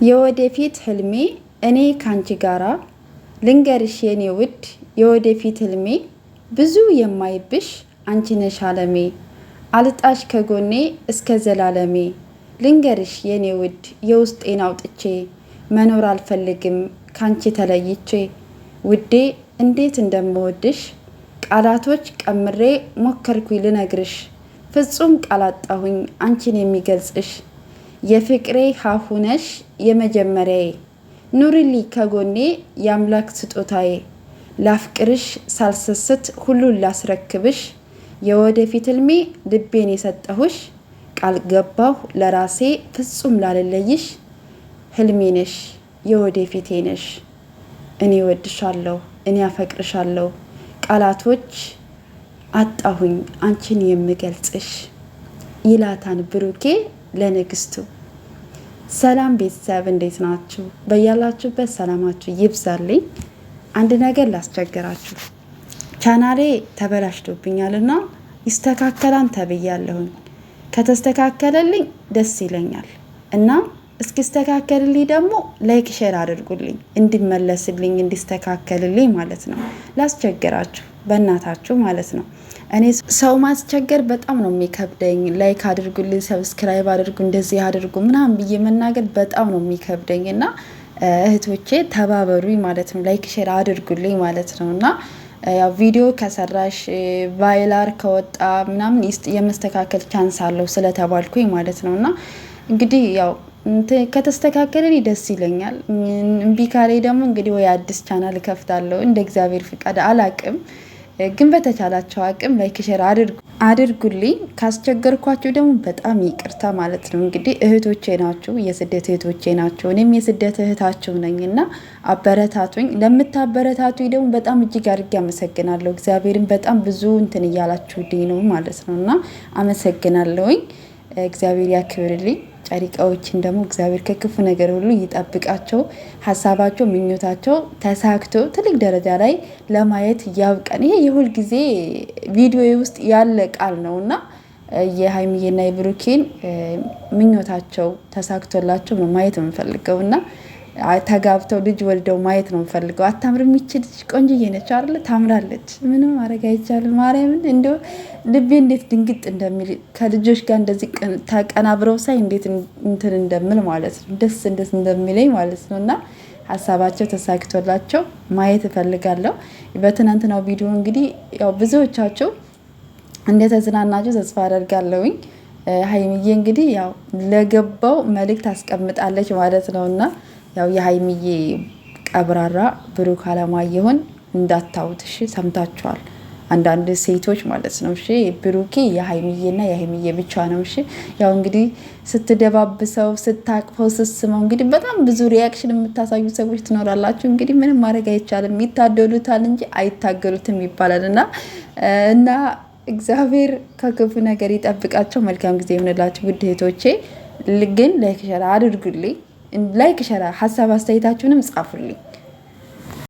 የወደፊት ህልሜ እኔ ካንቺ ጋራ ልንገርሽ የኔ ውድ የወደፊት ህልሜ ብዙ የማይብሽ አንቺ ነሽ አለሜ አልጣሽ ከጎኔ እስከ ዘላለሜ ልንገርሽ የኔ ውድ የውስጤን አውጥቼ መኖር አልፈልግም ካንቺ ተለይቼ ውዴ እንዴት እንደምወድሽ ቃላቶች ቀምሬ ሞከርኩኝ ልነግርሽ ፍጹም ቃላጣሁኝ አንቺን የሚገልጽሽ የፍቅሬ ሀሁነሽ የመጀመሪያዬ ኑሪሊ ከጎኔ የአምላክ ስጦታዬ ላፍቅርሽ ሳልሰስት ሁሉን ላስረክብሽ የወደፊት ህልሜ ልቤን የሰጠሁሽ ቃል ገባሁ ለራሴ ፍጹም ላልለይሽ ህልሜ ነሽ የወደፊቴ ነሽ እኔ ወድሻለሁ እኔ አፈቅርሻለሁ ቃላቶች አጣሁኝ አንቺን የምገልጽሽ ይላታን ብሩኬ ለንግስቱ። ሰላም ቤተሰብ እንዴት ናችሁ? በያላችሁበት ሰላማችሁ ይብዛልኝ። አንድ ነገር ላስቸግራችሁ፣ ቻናሌ ተበላሽቶብኛልና ይስተካከላን ተብያለሁኝ። ከተስተካከለልኝ ደስ ይለኛል እና እስኪስተካከልልኝ ደግሞ ላይክ ሼር አድርጉልኝ እንዲመለስልኝ እንዲስተካከልልኝ ማለት ነው። ላስቸግራችሁ በእናታችሁ ማለት ነው። እኔ ሰው ማስቸገር በጣም ነው የሚከብደኝ። ላይክ አድርጉልኝ፣ ሰብስክራይብ አድርጉ፣ እንደዚህ አድርጉ ምናምን ብዬ መናገር በጣም ነው የሚከብደኝ እና እህቶቼ ተባበሩኝ ማለት ነው። ላይክ ሼር አድርጉልኝ ማለት ነው እና ያው ቪዲዮ ከሰራሽ ቫይላር ከወጣ ምናምን የመስተካከል ቻንስ አለው ስለተባልኩኝ ማለት ነው እና እንግዲህ ያው ከተስተካከለ ደስ ይለኛል። እምቢ ካለኝ ደግሞ እንግዲህ ወይ አዲስ ቻናል ከፍታለሁ እንደ እግዚአብሔር ፍቃድ አላቅም። ግን በተቻላቸው አቅም ላይክ ሼር አድርጉልኝ። ካስቸገርኳችሁ ደግሞ በጣም ይቅርታ ማለት ነው። እንግዲህ እህቶቼ ናችሁ፣ የስደት እህቶቼ ናቸው። እኔም የስደት እህታችሁ ነኝና አበረታቱኝ። ለምታበረታቱኝ ደግሞ በጣም እጅግ አድርጌ አመሰግናለሁ። እግዚአብሔርን በጣም ብዙ እንትን እያላችሁልኝ ነው ማለት ነውና አመሰግናለሁኝ። እግዚአብሔር ያክብርልኝ። ጨሪቃዎችን ደግሞ እግዚአብሔር ከክፉ ነገር ሁሉ ይጠብቃቸው። ሀሳባቸው ምኞታቸው ተሳክቶ ትልቅ ደረጃ ላይ ለማየት ያብቀን። ይሄ የሁል ጊዜ ቪዲዮ ውስጥ ያለ ቃል ነውና የሀይሚዬና የብሩኬን ምኞታቸው ተሳክቶላቸው ነው ማየት የምፈልገውና ተጋብተው ልጅ ወልደው ማየት ነው የምፈልገው። አታምርም? ይችል ቆንጆዬ ነች አይደል? ታምራለች። ምንም ማድረግ አይቻልም። ማርያምን እንደው ልቤ እንዴት ድንግጥ እንደሚል ከልጆች ጋር እንደዚህ ተቀናብረው ሳይ እንዴት እንትን እንደምል ማለት ነው። ደስ እንደሚለኝ ማለት ነው። እና ሀሳባቸው ተሳክቶላቸው ማየት እፈልጋለሁ። በትናንትናው ቪዲዮ እንግዲህ ያው ብዙዎቻችሁ እንደተዝናናችሁ ተስፋ አደርጋለሁኝ። ሀይሚዬ እንግዲህ ያው ለገባው መልእክት አስቀምጣለች ማለት ነውና ያው የሀይሚዬ ቀብራራ ብሩክ አለማየሁን እንዳታውት እሺ። ሰምታችኋል አንዳንድ ሴቶች ማለት ነው እሺ። ብሩኬ የሀይሚዬና የሀይሚዬ ብቻ ነው እሺ። ያው እንግዲህ ስትደባብሰው ስታቅፈው ስስመው እንግዲህ በጣም ብዙ ሪያክሽን የምታሳዩ ሰዎች ትኖራላችሁ። እንግዲህ ምንም ማድረግ አይቻልም። ይታደሉታል እንጂ አይታገሉትም ይባላል እና እግዚአብሔር ከክፉ ነገር ይጠብቃቸው። መልካም ጊዜ ይሆንላችሁ ውድ እህቶቼ። ግን ላይክ ሸራ አድርጉልኝ። ላይክ ሸራ ሀሳብ አስተያየታችሁንም ጻፉልኝ።